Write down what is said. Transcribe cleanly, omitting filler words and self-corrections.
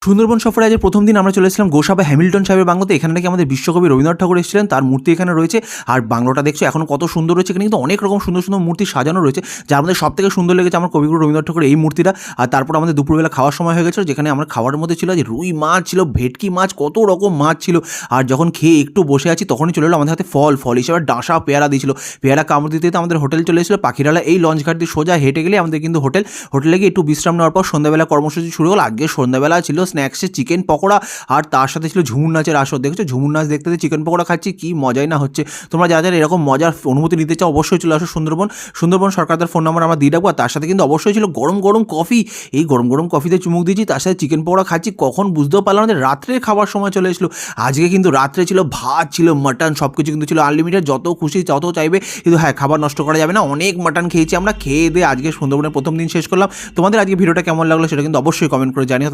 সুন্দরবন সফরে আজের প্রথম দিন আমরা চলে এসেছিলাম গোসাবা হ্যামিল্টন সাহেবের বাংলোতে। এখানে নাকি আমাদের বিশ্বকবি রবীন্দ্রনাথ ঠাকুর এসেছিলেন, তার মূর্তি এখানে রয়েছে। আর বাংলোটা দেখছো এখনো কত সুন্দর রয়েছে, এখানে কিন্তু অনেক রকম সুন্দর সুন্দর মূর্তি সাজানো রয়েছে। যার মধ্যে সব থেকে সুন্দর লেগেছে আমার কবিগুরু রবীন্দ্রনাথ ঠাকুরের এই মূর্তিটা। আর তারপর আমাদের দুপুরবেলা খাওয়ার সময় হয়ে গেছিলো, যেখানে আমার খাওয়ার মধ্যে ছিল যে রুই মাছ ছিল, ভেটকি মাছ, কত রকম মাছ ছিল। আর যখন খেয়ে একটু বসে আছি তখনই চলে এলো আমাদের হাতে ফল হিসেবে ডাঁশা পেয়ারা দিয়েছিল। পেয়ারা কামড় দিতে দিতে আমাদের হোটেল চলে এসেছিলো পাখিরালা। এই লঞ্চ ঘাট দিয়ে সোজা হেঁটে গেলে আমাদের কিন্তু হোটেলে গিয়ে একটু বিশ্রাম নেওয়ার পর সন্ধ্যাবেলা কর্মসূচি শুরু হলো। আগে সন্ধ্যাবেলা ছিল স্ন্যাক্সে চিকেন পকোড়া, আর তার সাথে ছিল ঝুমুর নাচের আসর। দেখেছো ঝুমুর নাচ দেখতে চিকেন পকোড়া খাচ্ছি, কি মজাই না হচ্ছে। তোমরা যারা যারা এরকম মজার অনুভূতি নিতে চাও অবশ্যই চলে আসো সুন্দরবন সরকারদার ফোন নাম্বার আমরা দিয়ে রাখবো। আর তার সাথে কিন্তু অবশ্যই ছিল গরম গরম কফি। এই গরম গরম কফিতে চুমুক দিয়েছি, তার সাথে চিকেন পকোড়া খাচ্ছি। কখন বুঝতেও পারলাম আমাদের রাত্রের খাবার সময় চলে এসলো। আজকে কিন্তু রাত্রে ছিল ভাত, ছিল মাটন, সব কিছু কিন্তু ছিল আনলিমিটেড, যত খুশি তত চাইবে। কিন্তু হ্যাঁ, খাবার নষ্ট করা যাবে না। অনেক মাটন খেয়েছি আমরা, খেয়ে দিয়ে আজকে সুন্দরবনের প্রথম দিন শেষ করলাম। তোমাদের আজকে ভিডিওটা কেমন লাগলো সেটা কিন্তু অবশ্যই কমেন্ট করে জানিও।